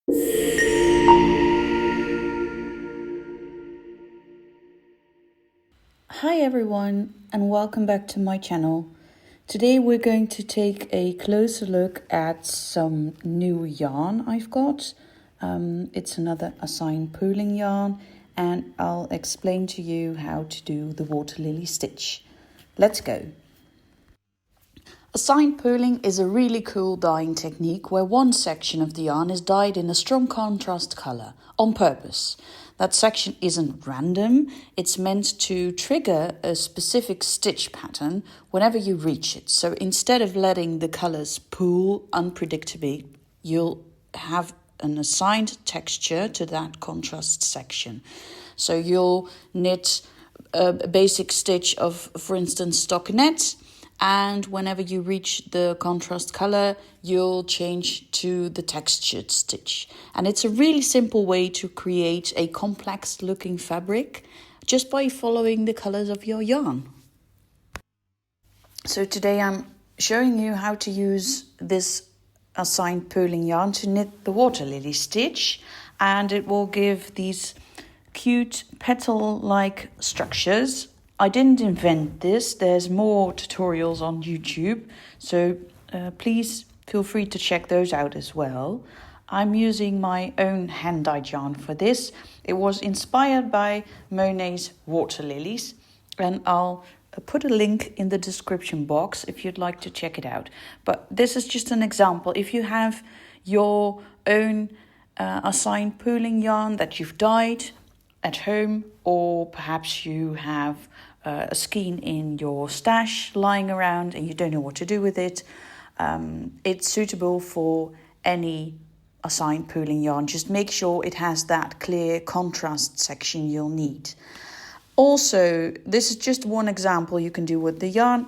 Hi everyone and welcome back to my channel. Today we're going to take a closer look at some new yarn I've got. It's another assigned pooling yarn and I'll explain to you how to do the water lily stitch. Let's go. Assigned pooling is a really cool dyeing technique where one section of the yarn is dyed in a strong contrast colour on purpose. That section isn't random, it's meant to trigger a specific stitch pattern whenever you reach it. So instead of letting the colours pool unpredictably, you'll have an assigned texture to that contrast section. So you'll knit a basic stitch of, for instance, stockinette, and whenever you reach the contrast color, you'll change to the textured stitch. And it's a really simple way to create a complex looking fabric just by following the colors of your yarn. So today I'm showing you how to use this assigned pooling yarn to knit the water lily stitch, and it will give these cute petal-like structures. I didn't invent this, there's more tutorials on YouTube, so please feel free to check those out as well. I'm using my own hand-dyed yarn for this. It was inspired by Monet's water lilies, and I'll put a link in the description box if you'd like to check it out. But this is just an example. If you have your own assigned pooling yarn that you've dyed at home, or perhaps you have a skein in your stash lying around and you don't know what to do with it, it's suitable for any assigned pooling yarn. Just make sure it has that clear contrast section you'll need. Also, this is just one example you can do with the yarn,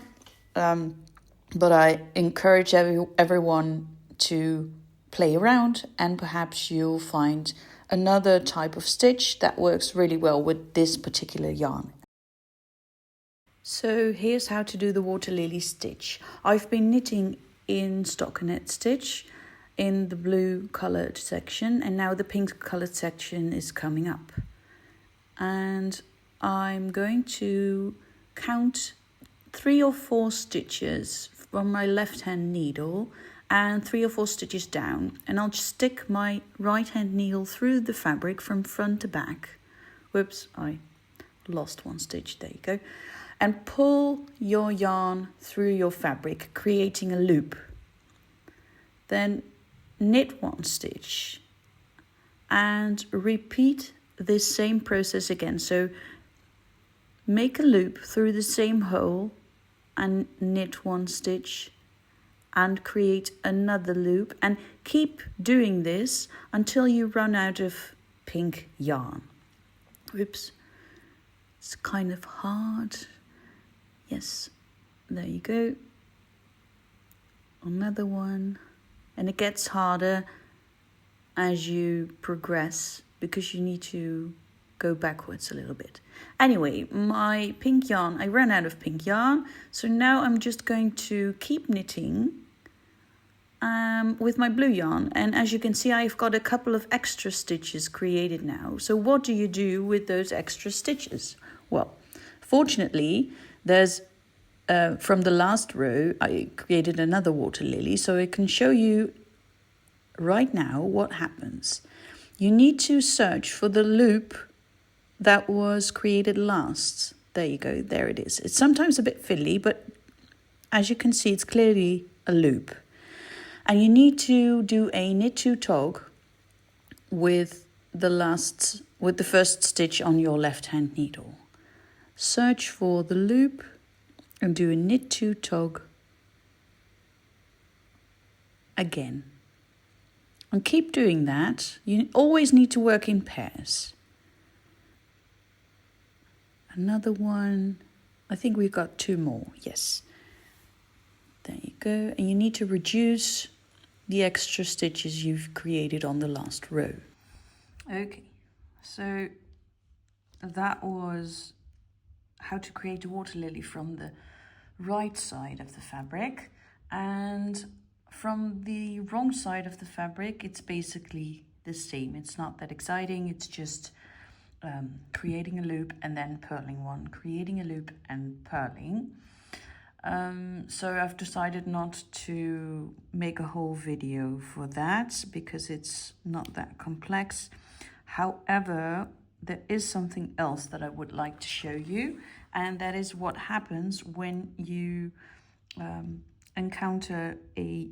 but I encourage everyone to play around, and perhaps you'll find another type of stitch that works really well with this particular yarn. So here's how to do the water lily stitch. I've been knitting in stockinette stitch in the blue coloured section, and now the pink coloured section is coming up. And I'm going to count 3 or 4 stitches from my left hand needle and 3 or 4 stitches down, and I'll just stick my right hand needle through the fabric from front to back. Whoops, I lost 1 stitch, there you go. And pull your yarn through your fabric, creating a loop. Then knit 1 stitch and repeat this same process again. So make a loop through the same hole and knit 1 stitch and create another loop, and keep doing this until you run out of pink yarn. Oops, it's kind of hard. Yes, there you go. Another one. And it gets harder as you progress because you need to go backwards a little bit. Anyway, my pink yarn, I ran out of pink yarn. So now I'm just going to keep knitting with my blue yarn. And as you can see, I've got a couple of extra stitches created now. So what do you do with those extra stitches? Well, fortunately, there's from the last row, I created another water lily, so I can show you right now what happens. You need to search for the loop that was created last. There you go, there it is. It's sometimes a bit fiddly, but as you can see, it's clearly a loop. And you need to do a knit 2 tog with the first stitch on your left hand needle. Search for the loop and do a knit 2 tog again. And keep doing that. You always need to work in pairs. Another one. I think we've got 2 more. Yes. There you go. And you need to reduce the extra stitches you've created on the last row. Okay. So that was how to create a water lily from the right side of the fabric, and from the wrong side of the fabric it's basically the same. It's not that exciting. It's just creating a loop and then purling one, creating a loop and purling. So I've decided not to make a whole video for that because it's not that complex. However, there is something else that I would like to show you, and that is what happens when you encounter a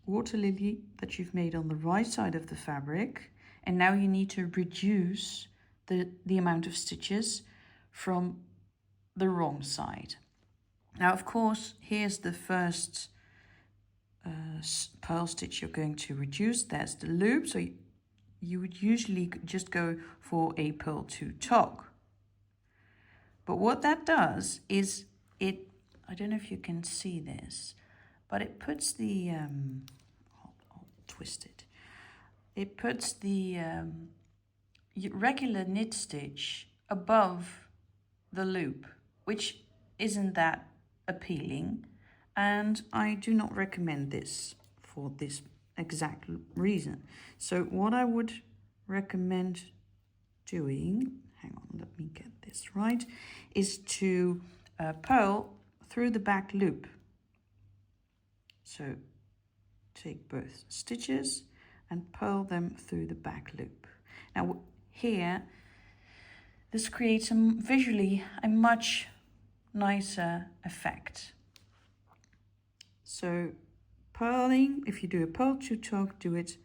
water lily that you've made on the right side of the fabric, and now you need to reduce the amount of stitches from the wrong side. Now, of course, here's the first purl stitch you're going to reduce. There's the loop. So you would usually just go for a purl to tog. But what that does is I don't know if you can see this, but it puts the, I'll twist it. It puts the regular knit stitch above the loop, which isn't that appealing, and I do not recommend this for this exact reason. So what I would recommend doing, hang on, let me get this right, is to purl through the back loop. So take both stitches and purl them through the back loop. Now here, this creates visually a much nicer effect. So purling, if you do a purl to tog, do it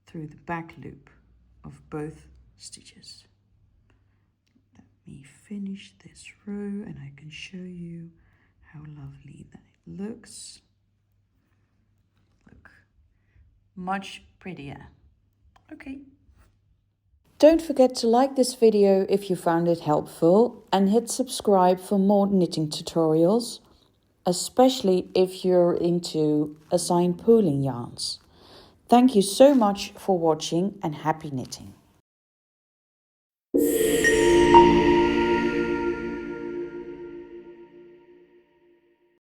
through the back loop of both stitches. Let me finish this row and I can show you how lovely that looks. Look, much prettier. Okay. Don't forget to like this video if you found it helpful, and hit subscribe for more knitting tutorials, especially if you're into assigned pooling yarns. Thank you so much for watching and happy knitting.